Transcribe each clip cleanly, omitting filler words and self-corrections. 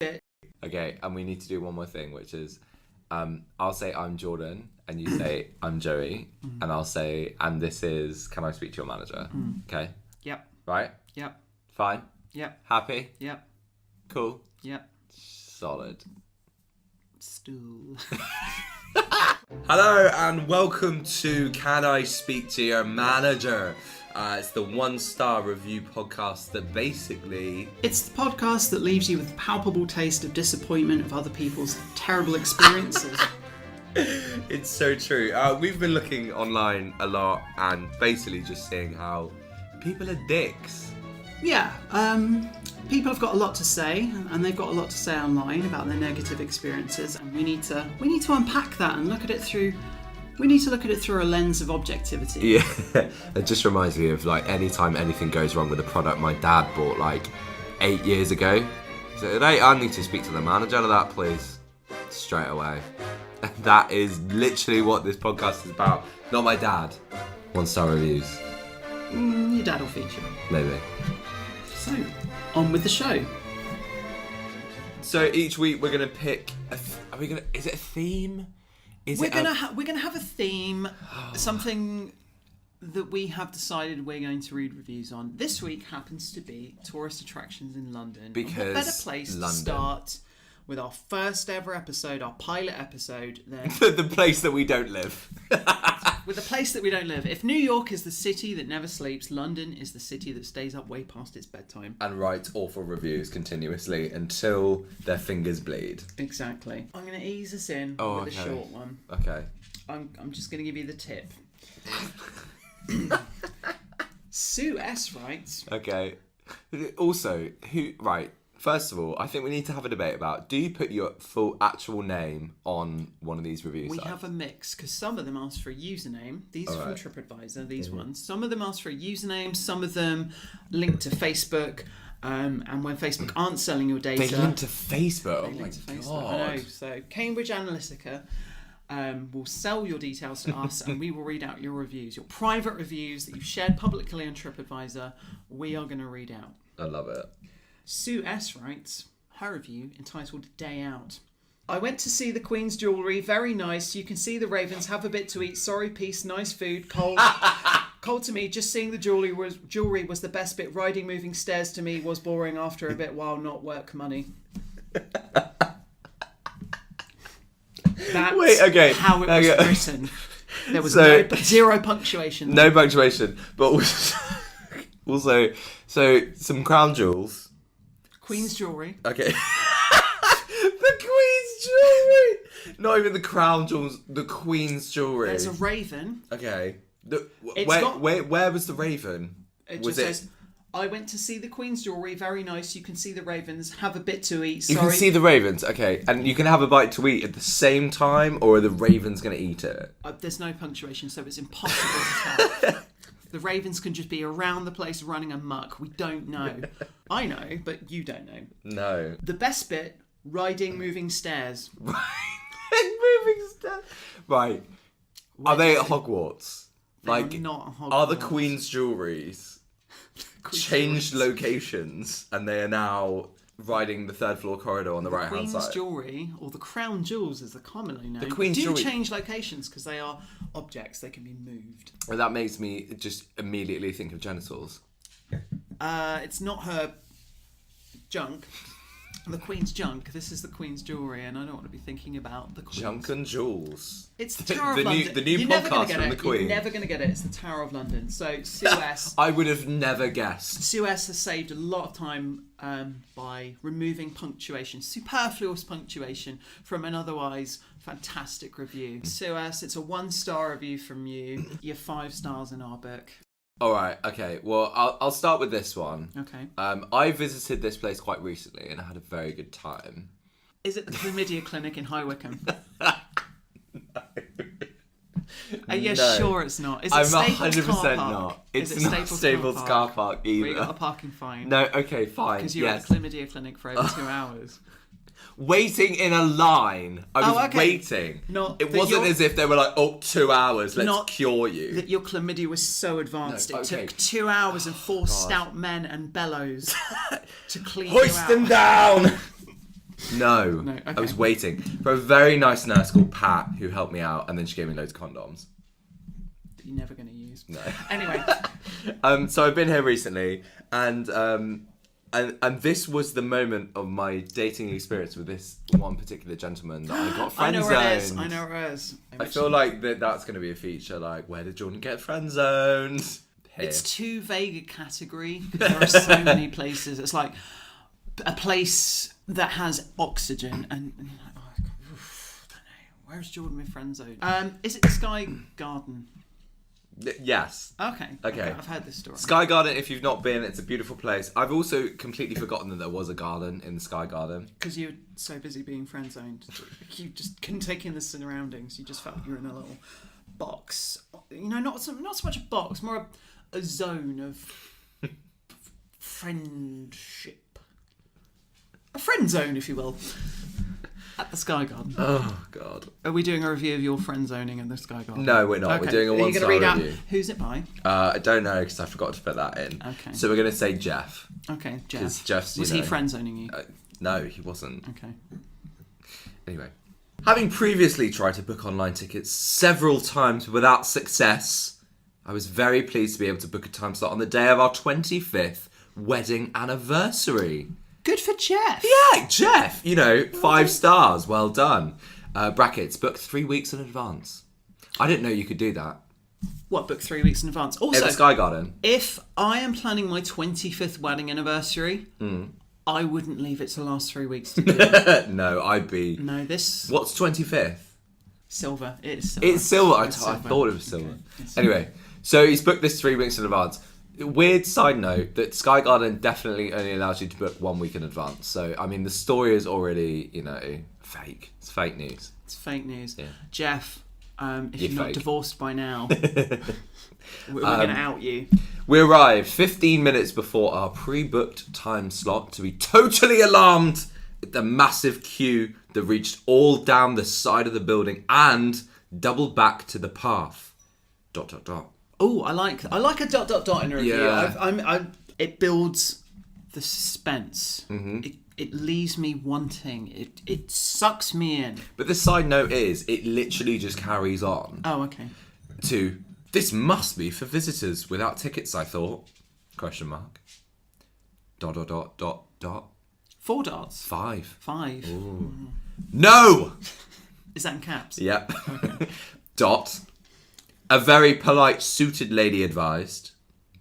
Okay, and we need to do one more thing, which is I'll say I'm Jordan, and you say I'm Joey, and I'll say, and this is, can I speak to your manager? Okay? Yep. Right? Yep. Fine? Yep. Happy? Yep. Cool? Yep. Solid. Stool. Hello, and welcome to Can I Speak to Your Manager? It's the one-star review podcast that basically... It's the podcast that leaves you with a palpable taste of disappointment of other people's terrible experiences. It's so true. We've been looking online a lot and basically just seeing how people are dicks. Yeah, people have got a lot to say, and they've got a lot to say online about their negative experiences, and we need to unpack that and look at it through. We need to look at it through a lens of objectivity. Yeah, it just reminds me of like any time anything goes wrong with a product my dad bought like 8 years ago. So hey, I need to speak to the manager of that, please, straight away. And that is literally what this podcast is about. Not my dad. 1-star reviews. Your dad will feature. Maybe. So, on with the show. So each week we're gonna pick. Is it a theme? We're gonna have a theme, something that we have decided we're going to read reviews on. This week happens to be tourist attractions in London. Because what better place London. to start with our first ever episode, our pilot episode, than the place that we don't live. with the place that we don't live. If New York is the city that never sleeps, London is the city that stays up way past its bedtime. And writes awful reviews continuously until their fingers bleed. Exactly. I'm going to ease us in with a short one. Okay. I'm just going to give you the tip. Sue S writes... Okay. Also, first of all, I think we need to have a debate about, do you put your full actual name on one of these review sites? We have a mix, because some of them ask for a username. These are from TripAdvisor, these ones. Some of them ask for a username, some of them link to Facebook, and when Facebook aren't selling your data... They link to Facebook? I know. So Cambridge Analytica will sell your details to us, and we will read out your reviews. Your private reviews that you've shared publicly on TripAdvisor, we are going to read out. I love it. Sue S writes her review entitled Day Out. I went to see the Queen's jewellery. Very nice. You can see the ravens. Have a bit to eat. Sorry, peace. Nice food. Cold. Cold to me. Just seeing the jewellery was the best bit. Riding moving stairs to me was boring after a bit while not work money. That's how it was written. There was zero punctuation. No punctuation. But also some crown jewels. Queen's jewellery. Okay. The Queen's jewellery! Not even the crown jewels, the Queen's jewellery. There's a raven. Okay. Where was the raven? It says, I went to see the Queen's jewellery. Very nice. You can see the ravens. Have a bit to eat. Sorry. You can see the ravens, okay. And you can have a bite to eat at the same time, or are the ravens going to eat it? There's no punctuation, so it's impossible to tell. The ravens can just be around the place running amok. We don't know. I know, but you don't know. No. The best bit, riding moving stairs. Moving stairs? Right. Are they at Hogwarts? They are not at Hogwarts. Are the Queen's jewelleries changed locations and they are now riding the third floor corridor on the right hand side? Queen's jewellery, or the crown jewels as they're commonly known, jewellery change locations because they are objects. They can be moved. Well, that makes me just immediately think of genitals. It's not her junk. The Queen's junk. This is the Queen's jewellery, and I don't want to be thinking about the Queen's. Junk and jewels. It's the Tower of London. The new podcast from the Queen. You're never going to get it. It's the Tower of London. So Sue S. I would have never guessed. Sue S has saved a lot of time by removing punctuation, superfluous punctuation, from an otherwise fantastic review. Sue S, it's a 1-star review from you. You're 5 stars in our book. All right, okay. Well, I'll start with this one. Okay. I visited this place quite recently and I had a very good time. Is it the chlamydia clinic in High Wycombe? No. Are you sure it's not? Is it I'm Staples 100% car park? not. It's Is it not Staples car park either. Where you got a parking fine? No, okay, fine. Because you were at the chlamydia clinic for over 2 hours. Waiting in a line. I was waiting. It wasn't as if they were like, 2 hours, let's cure you. That your chlamydia was so advanced. It took 2 hours and 4 stout men and bellows to clean you out. Hoist them down! No. No, okay. I was waiting for a very nice nurse called Pat who helped me out, and then she gave me loads of condoms. You're never going to use. No. Anyway. So I've been here recently, and this was the moment of my dating experience with this one particular gentleman that I got friend zoned. I know where it is. I feel like that's going to be a feature, like, where did Jordan get friend zoned? Here. It's too vague a category. There are so many places. It's like a place that has oxygen, and you're like, oh, God, I don't know. Where's Jordan with friend zone? Is it the Sky Garden? Yes. Okay. I've heard this story. Sky Garden, if you've not been, it's a beautiful place. I've also completely forgotten that there was a garden in the Sky Garden. Because you're so busy being friend zoned. You just couldn't take in the surroundings. You just felt you were in a little box. You know, not so much a box, more a zone of friendship. A friend zone, if you will. At the Sky Garden. Oh, God. Are we doing a review of your friend zoning in the Sky Garden? No, we're not. Okay. We're doing a Are you one-star gonna read review. Out who's it by? I don't know, because I forgot to put that in. Okay. So we're going to say Jeff. Okay, Jeff. 'Cause Jeff's, Was he friend zoning you? No, he wasn't. Okay. Anyway. Having previously tried to book online tickets several times without success, I was very pleased to be able to book a time slot on the day of our 25th wedding anniversary. Good for Jeff. Yeah, Jeff. 5 stars. Well done. Brackets, book 3 weeks in advance. I didn't know you could do that. What, book 3 weeks in advance? Also, In the Sky Garden. if I am planning my 25th wedding anniversary, I wouldn't leave it to the last 3 weeks to do it. No, I'd be... No, this... What's 25th? Silver. It is silver. It's silver. I It's thought silver. it was silver. Okay. Anyway, so he's booked this 3 weeks in advance. Weird side note that Sky Garden definitely only allows you to book 1 week in advance. So, I mean, the story is already, fake. It's fake news. It's fake news. Yeah. Jeff, if You're you're not fake. divorced by now, we're going to out you. We arrived 15 minutes before our pre-booked time slot to be totally alarmed at the massive queue that reached all down the side of the building and doubled back to the path. ... Oh, I like a ... in a review. Yeah. It builds the suspense. Mm-hmm. It leaves me wanting. It sucks me in. But the side note is, it literally just carries on Oh, okay. to, this must be for visitors without tickets, I thought. ? 4 dots. 5. 5. Ooh. No! Is that in caps? Yep. Dot. A very polite suited lady advised. ...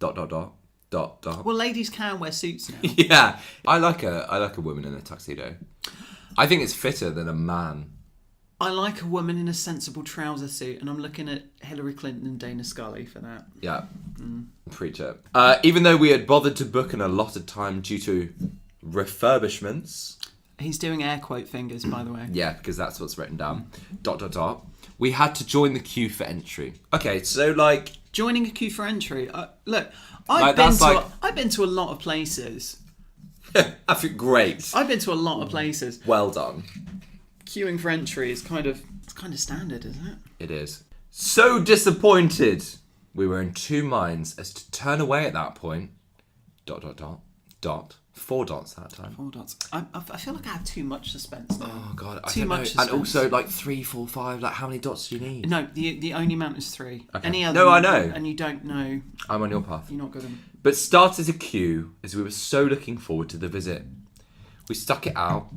Well, ladies can wear suits now. Yeah. I like a woman in a tuxedo. I think it's fitter than a man. I like a woman in a sensible trouser suit, and I'm looking at Hillary Clinton and Dana Scully for that. Yeah. Preach it. Even though we had bothered to book an allotted time due to refurbishments. He's doing air quote fingers, by the way. Yeah, because that's what's written down. ... We had to join the queue for entry. Okay, so like... Joining a queue for entry. Look, Like, I've been to a lot of places. I feel great. I've been to a lot of places. Well done. Queuing for entry is kind of standard, isn't it? It is. So disappointed. We were in two minds as to turn away at that point. ... 4 dots that time. 4 dots. I feel like I have too much suspense there. Oh god, I Too don't much know. suspense. And also like 3, 4, 5. Like how many dots do you need? No, the only amount is 3. Okay. Any other? No, I know. And you don't know. I'm on your path. You're not good at. But started a queue as we were so looking forward to the visit. We stuck it out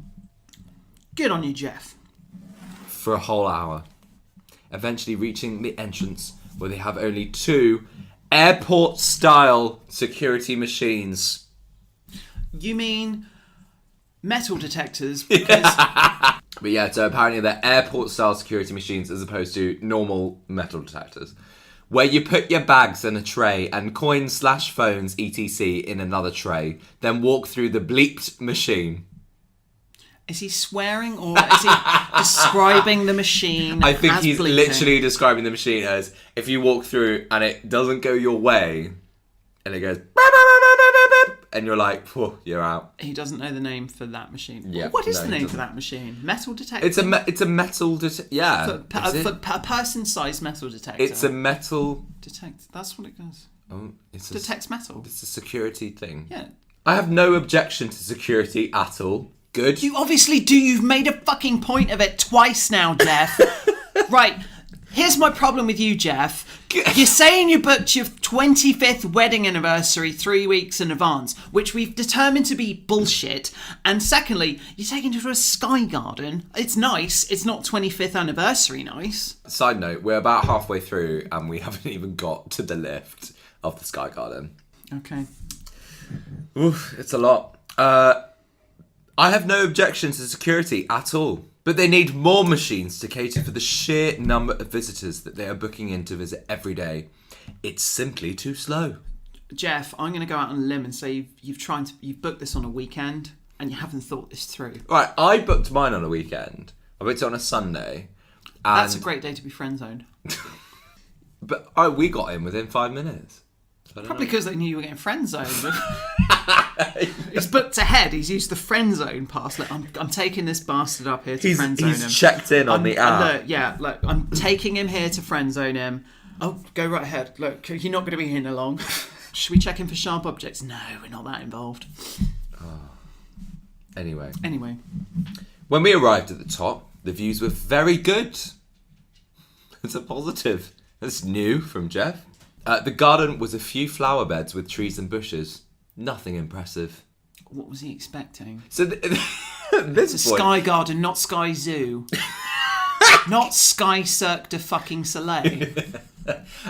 Good on you, Jeff. for a whole hour, eventually reaching the entrance where they have only 2 airport-style security machines. You mean metal detectors? Because But yeah, so apparently they're airport-style security machines as opposed to normal metal detectors, where you put your bags in a tray and coins/phones etc. in another tray, then walk through the bleeped machine. is he swearing or is he describing the machine? I think as he's bleeping? literally describing the machine as if you walk through and it doesn't go your way, and it goes, and you're like, whew, you're out. He doesn't know the name for that machine. Yeah, What is no, the he name for doesn't. that machine? Metal detector. It's a metal yeah. for is it? a person-sized metal detector. It's a metal. detect. That's what it does. Oh, Detects metal. It's a security thing. Yeah. I have no objection to security at all. Good. You obviously do. You've made a fucking point of it twice now, Jeff. Right. Here's my problem with you, Jeff. You're saying you booked your 25th wedding anniversary 3 weeks in advance, which we've determined to be bullshit. And secondly, you're taking it to a sky garden. It's nice. It's not 25th anniversary nice. Side note, we're about halfway through and we haven't even got to the lift of the Sky Garden. Okay. Oof, it's a lot. I have no objection to security at all. But they need more machines to cater for the sheer number of visitors that they are booking in to visit every day. It's simply too slow. Jeff, I'm going to go out on a limb and say you've booked this on a weekend and you haven't thought this through. Right, I booked mine on a weekend. I booked it on a Sunday. And That's a great day to be friend zoned. But we got in within 5 minutes. So Probably because they knew you were getting friend zoned. He's booked ahead. He's used the friend zone pass. Look, I'm taking this bastard up here to friend zone him. He's checked in on the app. Look, I'm taking him here to friend zone him. Oh, go right ahead. Look, you're not going to be here long. Should we check in for sharp objects? No, we're not that involved. Anyway. When we arrived at the top, the views were very good. It's a positive. That's new from Jeff. The garden was a few flower beds with trees and bushes. Nothing impressive. What was he expecting? So this It's a Sky Garden, not Sky Zoo. Not Sky Cirque de fucking Soleil.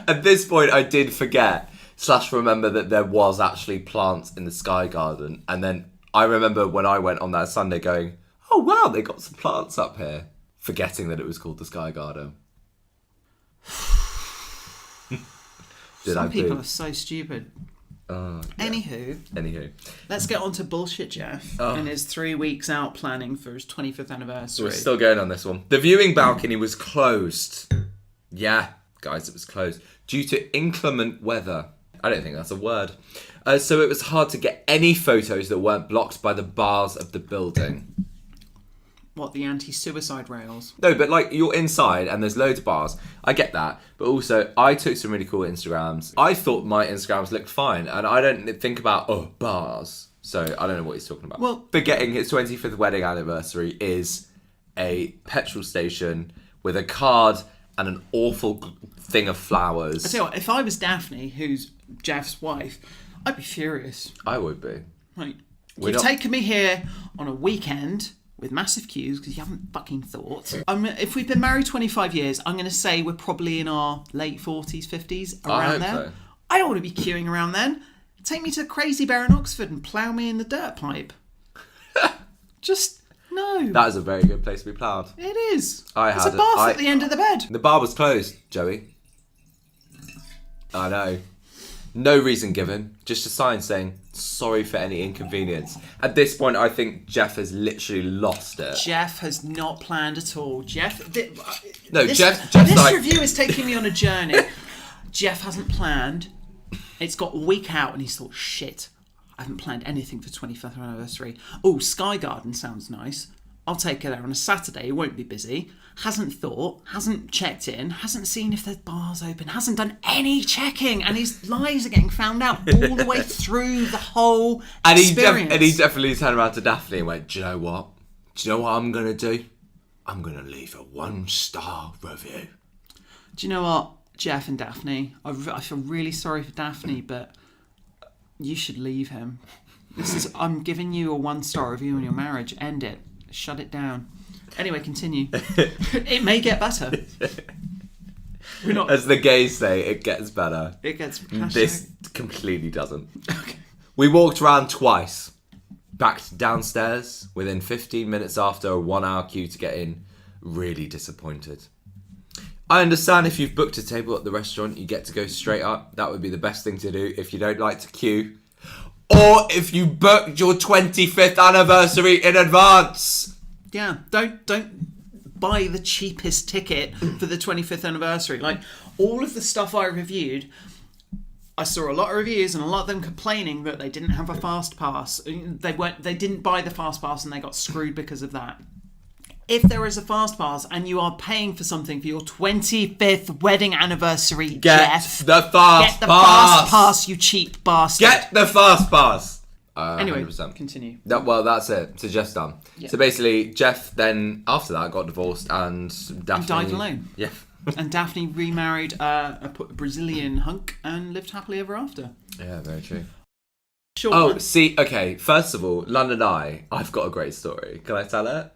At this point, I did forget / remember that there was actually plants in the Sky Garden. And then I remember when I went on that Sunday going, oh wow, they got some plants up here. Forgetting that it was called the Sky Garden. Some people are so stupid. Yeah. Anywho, let's get on to bullshit Jeff and his 3 weeks out planning for his 25th anniversary. We're still going on this one. The viewing balcony was closed. Yeah, guys, it was closed due to inclement weather. I don't think that's a word. So it was hard to get any photos that weren't blocked by the bars of the building. What, the anti-suicide rails? No, but like you're inside and there's loads of bars. I get that. But also, I took some really cool Instagrams. I thought my Instagrams looked fine. And I don't think about, bars. So I don't know what he's talking about. Well, forgetting his 25th wedding anniversary is a petrol station with a card and an awful thing of flowers. I tell you what, if I was Daphne, who's Jeff's wife, I'd be furious. I would be. Right. You've taken me here on a weekend with massive queues because you haven't fucking thought. If we've been married 25 years, I'm going to say we're probably in our late 40s, 50s, around there. So. I don't want to be queuing around then. Take me to Crazy Bear in Oxford and plough me in the dirt pipe. Just, no. That is a very good place to be ploughed. It is. It's a bath at the end of the bed. The bar was closed, Joey. I know. No reason given. Just a sign saying, sorry for any inconvenience. At this point, I think Jeff has literally lost it. Jeff has not planned at all. Jeff's Jeff's this like... review is taking me on a journey. Jeff hasn't planned. It's got a week out and he's thought, shit, I haven't planned anything for 25th anniversary. Oh, Sky Garden sounds nice. I'll take her there on a Saturday. It won't be busy. Hasn't thought, hasn't checked in, hasn't seen if there's bars open, hasn't done any checking, and his lies are getting found out all the way through the whole experience. And he definitely turned around to Daphne and went, do you know what? Do you know what I'm going to do? I'm going to leave a 1-star review. Do you know what, Jeff and Daphne? I feel really sorry for Daphne, but you should leave him. I'm giving you a 1-star review on your marriage. End it. Shut it down. Anyway, continue. It may get better. As the gays say, it gets better. It gets... This completely doesn't. Okay. We walked around twice. Backed downstairs within 15 minutes after a 1-hour queue to get in. Really disappointed. I understand if you've booked a table at the restaurant, you get to go straight up. That would be the best thing to do if you don't like to queue. Or if you booked your 25th anniversary in advance. Yeah, don't buy the cheapest ticket for the 25th anniversary. Like, all of the stuff I reviewed, I saw a lot of reviews and a lot of them complaining that they didn't have a fast pass. They didn't buy the fast pass and they got screwed because of that. If there is a fast pass and you are paying for something for your 25th wedding anniversary, Get Jeff, the fast get the pass. fast pass, you cheap bastard. Get the fast pass. Anyway, 100%. continue. Well, that's it. So Jeff's done. Yeah. So basically, Jeff then, after that, got divorced and Daphne... died alone. Yeah. And Daphne remarried a Brazilian hunk and lived happily ever after. Yeah, very true. Short Oh, one. see, okay, first of all, London Eye, I've got a great story. Can I tell it?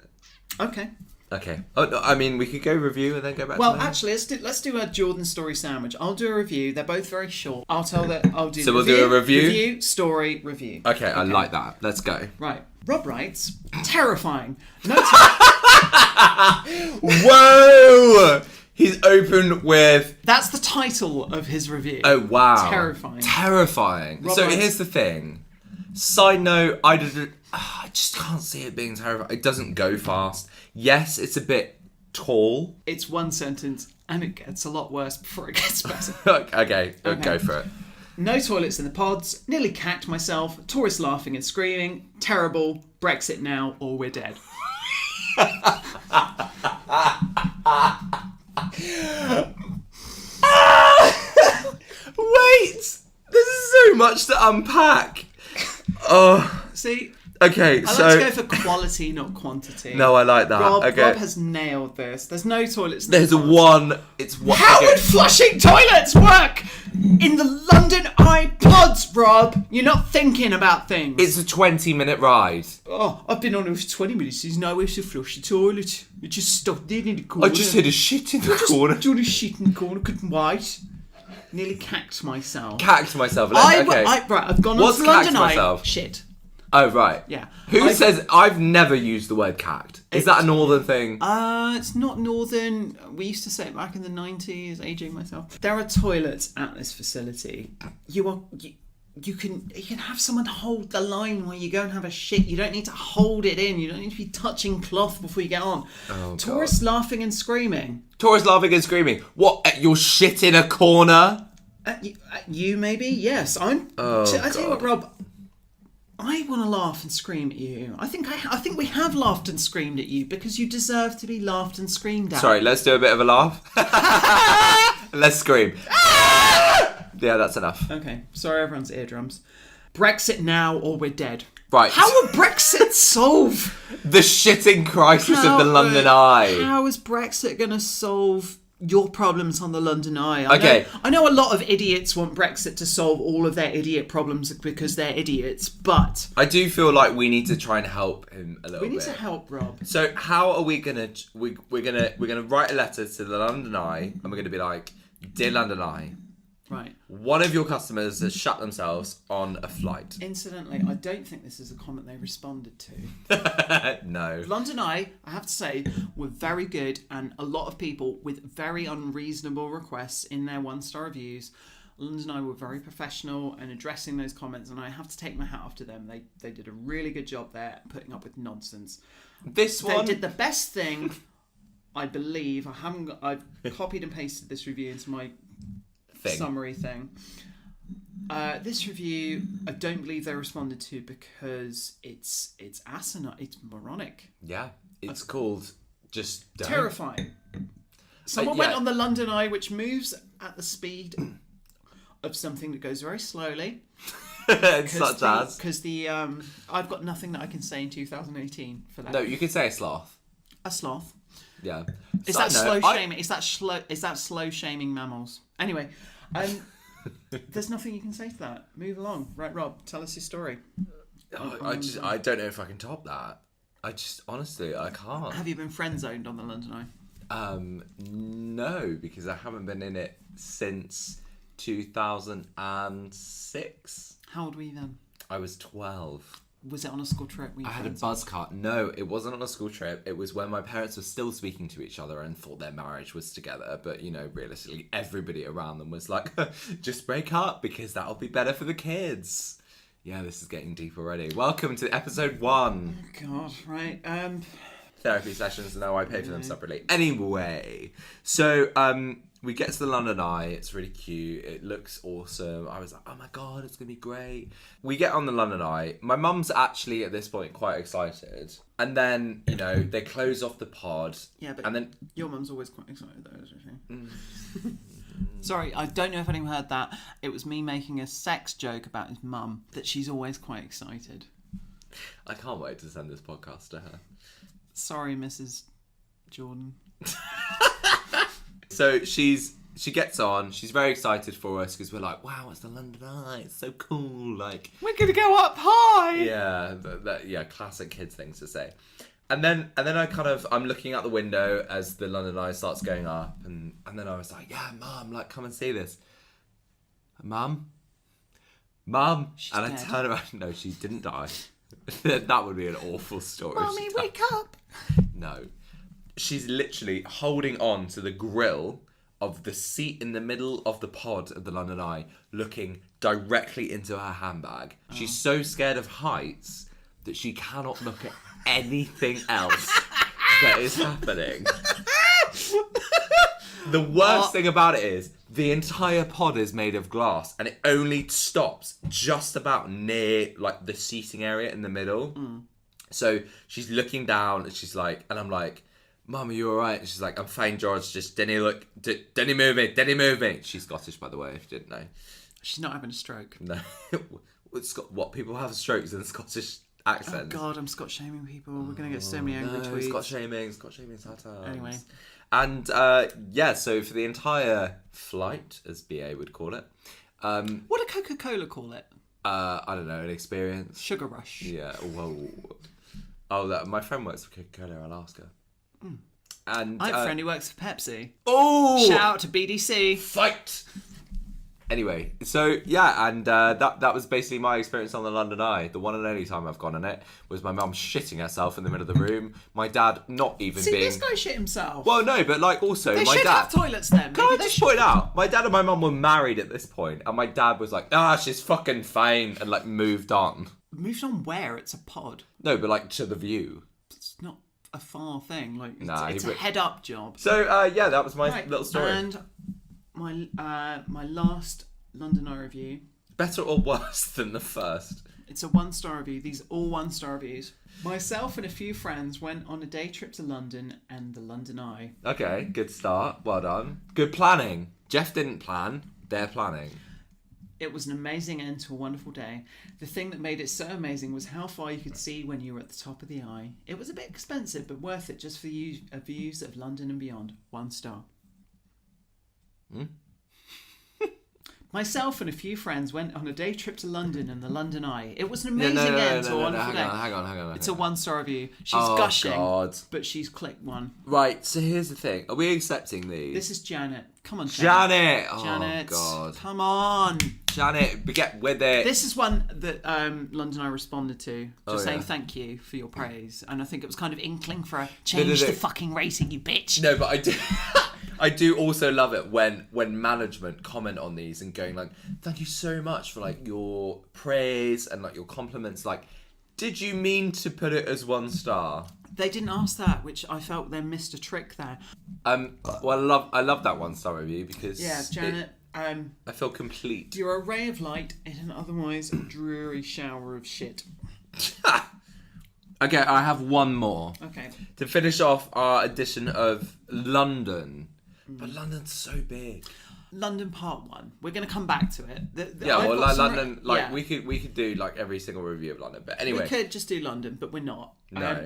Okay. Okay. Oh, no, I mean, we could go review and then go back Well, to that. actually, let's do a Jordan story sandwich. I'll do a review. They're both very short. I'll do. So we'll do a review? Review, story, review. Okay, I like that. Let's go. Right. Rob writes, terrifying. No Whoa! He's open with... That's the title of his review. Oh, wow. Terrifying. Terrifying. Rob So writes- here's the thing. Side note, I just can't see it being terrifying. It doesn't go fast. Yes, it's a bit tall. It's one sentence, and it gets a lot worse before it gets better. Okay, go for it. No toilets in the pods, nearly cacked myself, tourists laughing and screaming, terrible, Brexit now or we're dead. Wait! This is so much to unpack. Oh, See, okay, I so... like to go for quality, not quantity. No, I like that. Rob Okay. has nailed this. There's no toilets in There's the a pods. one... It's one... How okay. would flushing toilets work in the London Eye pods, Rob? You're not thinking about things. It's a 20-minute ride. Oh, I've been on it for 20 minutes. There's nowhere to flush the toilet. It just stuck there in the corner. I just hit a shit in the corner. Just a shit in the corner. Couldn't wait. Nearly cacked myself. Cacked myself. Right, I've gone What's on to London cacked Eye. myself? Shit. Oh, right. Yeah. Who says... I've never used the word cacked. Is that a northern thing? It's not northern. We used to say it back in the 90s, aging myself. There are toilets at this facility. You can have someone hold the line where you go and have a shit. You don't need to hold it in. You don't need to be touching cloth before you get on. Oh, Tourists laughing and screaming. Tourists laughing and screaming. What? Your shit in a corner? You maybe? Yes. I tell you what, Rob. I want to laugh and scream at you. I think we have laughed and screamed at you because you deserve to be laughed and screamed at. Sorry, let's do a bit of a laugh. Let's scream. Yeah, that's enough. Okay. Sorry, everyone's eardrums. Brexit now or we're dead. Right. How will Brexit solve The shitting crisis of the London Eye. How is Brexit going to solve your problems on the London Eye? I know a lot of idiots want Brexit to solve all of their idiot problems because they're idiots, but I do feel like we need to try and help him a little bit. we need to help Rob. So how are we gonna we're gonna write a letter to the London Eye and we're gonna be like, dear London Eye, Right. one of your customers has shut themselves on a flight. Incidentally, I don't think this is a comment they responded to. No. London Eye, I have to say, were very good, and a lot of people with very unreasonable requests in their one-star reviews. London Eye were very professional in addressing those comments, and I have to take my hat off to them. They did a really good job there, putting up with nonsense. This one They did the best thing, I believe. I've copied and pasted this review into my summary thing. This review, I don't believe they responded to because it's asinine, it's moronic. Yeah, it's called just don't. Terrifying. Someone went on the London Eye, which moves at the speed of something that goes very slowly. Such as? Because I've got nothing that I can say in 2018 for that. No, you can say a sloth. A sloth. Yeah. Is that slow shaming? Is that slow shaming mammals? Anyway, there's nothing you can say to that. Move along. Right, Rob, tell us your story. I don't know if I can top that. Honestly, I can't. Have you been friend zoned on the London Eye? No, because I haven't been in it since 2006. How old were you then? I was 12. Was it on a school trip? I had a buzz cut. No, it wasn't on a school trip. It was when my parents were still speaking to each other and thought their marriage was together. But, realistically, everybody around them was like, just break up because that'll be better for the kids. Yeah, this is getting deep already. Welcome to episode 1. Oh, God, right. Therapy sessions, no, I pay for them separately. Anyway, so we get to the London Eye. It's really cute. It looks awesome. I was like, oh my God, it's going to be great. We get on the London Eye. My mum's actually, at this point, quite excited. And then, they close off the pod. Yeah, but and then your mum's always quite excited, though, isn't she? Sorry, I don't know if anyone heard that. It was me making a sex joke about his mum, that she's always quite excited. I can't wait to send this podcast to her. Sorry, Mrs. Jordan. So she gets on. She's very excited for us because we're like, wow, it's the London Eye. It's so cool. Like, we're gonna go up high. Yeah, classic kids things to say. And then I'm looking out the window as the London Eye starts going up, and then I was like, yeah, Mum, like, come and see this. Mum, she's and dead. I turn around. No, she didn't die. That would be an awful story. Mummy, wake up. No. She's literally holding on to the grill of the seat in the middle of the pod of the London Eye, looking directly into her handbag. Oh. She's so scared of heights that she cannot look at anything else that is happening. The worst thing about it is the entire pod is made of glass and it only stops just about near like the seating area in the middle. So she's looking down and she's like, and I'm like, Mum, are you alright? She's like, I'm fine, George. Just didn't move me. She's Scottish, by the way, if you didn't know. She's not having a stroke. No. What, people have strokes in Scottish accents? Oh God, I'm Scot shaming people. We're gonna get so many angry tweets. Scot shaming satire. Anyway. And so for the entire flight, as BA would call it. What did Coca-Cola call it? I don't know, an experience. Sugar rush. Yeah, well. My friend works for Coca-Cola Alaska. And I have a friend who works for Pepsi. Oh! Shout out to BDC. Fight! Anyway, so yeah, and that was basically my experience on the London Eye. The one and only time I've gone on it was my mum shitting herself in the middle of the room. My dad not even being... this guy shit himself. Well, no, but like also they my should dad... have toilets then. Can I just point out, my dad and my mum were married at this point, and my dad was like, she's fucking fine, and like moved on. Moved on where? It's a pod. No, but like to the view. It's not a far thing. Like it's a a head up job. So that was my little story. And my last London Eye review. Better or worse than the first? It's a 1-star review. These are all 1-star reviews. Myself and a few friends went on a day trip to London and the London Eye. Okay, good start. Well done. Good planning. Jeff didn't plan. They're planning. It was an amazing end to a wonderful day. The thing that made it so amazing was how far you could see when you were at the top of the eye. It was a bit expensive, but worth it just for views of London and beyond. 1 star. Myself and a few friends went on a day trip to London and the London Eye. It was an amazing end to a wonderful day. Hang on. It's a 1-star review. She's gushing, God. but she's clicked 1. Right, so here's the thing. Are we accepting these? This is Janet. Come on, Janet. Janet. Oh, God. Come on. Janet, get with it. This is one that London Eye responded to, just saying thank you for your praise. And I think it was kind of inkling for a change the fucking rating, you bitch. No, but I do... I do also love it when management comment on these and going like, thank you so much for like your praise and like your compliments. Like, did you mean to put it as 1 star? They didn't ask that, which I felt they missed a trick there. Well, I love that 1-star review because Janet. I feel complete. You're a ray of light in an otherwise dreary shower of shit. Okay, I have one more. Okay. To finish off our edition of London. But London's so big. London Part 1. We're going to come back to it. London. We could do like every single review of London. But anyway, we could just do London, but we're not. No,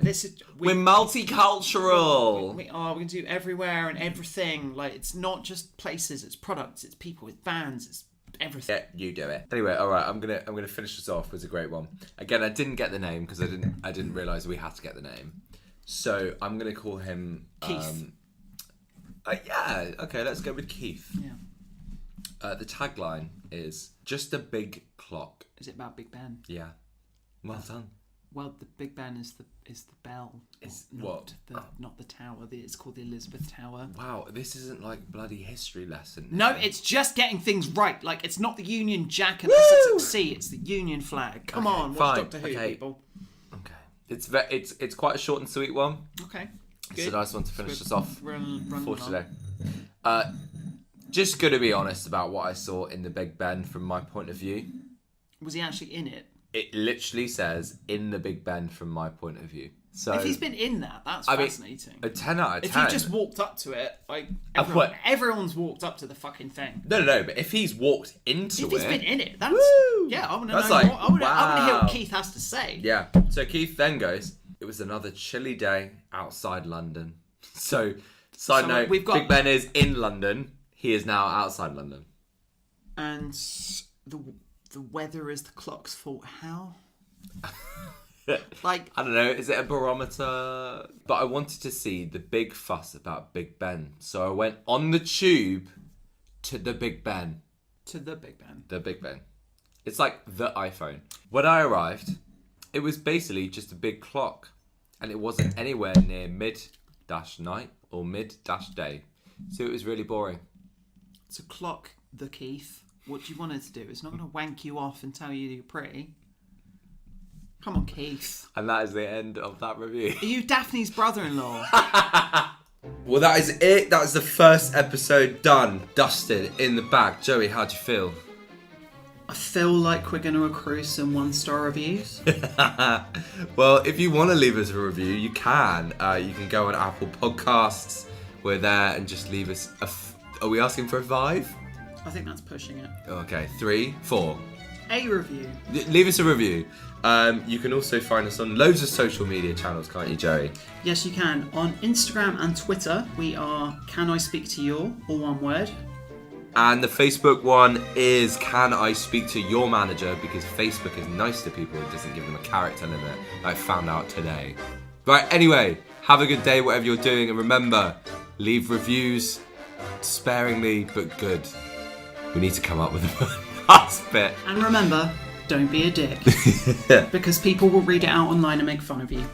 we're multicultural. We are. We're going to do everywhere and everything. Like it's not just places. It's products. It's people. It's bands. It's everything. Yeah, you do it. Anyway, all right. I'm gonna finish this off with a great one. Again, I didn't get the name because I didn't realize we had to get the name. So I'm gonna call him Keith. Okay, let's go with Keith. Yeah. The tagline is just a big clock. Is it about Big Ben? Yeah. Well done. Well, the Big Ben is the bell. Not the tower. It's called the Elizabeth Tower. Wow, this isn't like bloody history lesson. No, it's just getting things right. Like it's not the Union Jack and the Sussex Sea. It's the Union flag. Come on, watch Doctor Who, people. Okay. It's quite a short and sweet one. Okay. Good. It's a nice one to finish us off for today. On. Just going to be honest about what I saw in the Big Ben from my point of view. Was he actually in it? It literally says, in the Big Ben from my point of view. So if he's been in that, that's fascinating. A 10 out of 10. If you just walked up to it, like everyone's walked up to the fucking thing. No, but if he's walked into if he's been in it, that's yeah. I want to know. Like, I want to hear what Keith has to say. Yeah. So Keith then goes, it was another chilly day outside London. So, side note, Big Ben is in London. He is now outside London. And the weather is the clock's fault. How? Like, I don't know, is it a barometer? But I wanted to see the big fuss about Big Ben. So I went on the tube to the Big Ben. To the Big Ben. The Big Ben. It's like the iPhone. When I arrived, it was basically just a big clock. And it wasn't anywhere near mid-night or mid-day. So it was really boring. It's a clock, the Keith. What do you want it to do? It's not going to wank you off and tell you you're pretty. Come on, Keith. And that is the end of that review. Are you Daphne's brother-in-law? Well, that is it. That was the first episode done, dusted, in the bag. Joey, how'd you feel? I feel like we're going to accrue some 1-star reviews. Well, if you want to leave us a review, you can. You can go on Apple Podcasts. We're there, and just leave us are we asking for a 5? I think that's pushing it. Okay, 3, 4. A review. Leave us a review. You can also find us on loads of social media channels, can't you, Joey? Yes, you can. On Instagram and Twitter, we are Can I Speak to You? All one word. And the Facebook one is Can I Speak to Your Manager? Because Facebook is nice to people and doesn't give them a character limit. I found out today. Right, anyway, have a good day, whatever you're doing. And remember, leave reviews sparingly but good. We need to come up with a last bit. And remember, don't be a dick. Because people will read it out online and make fun of you.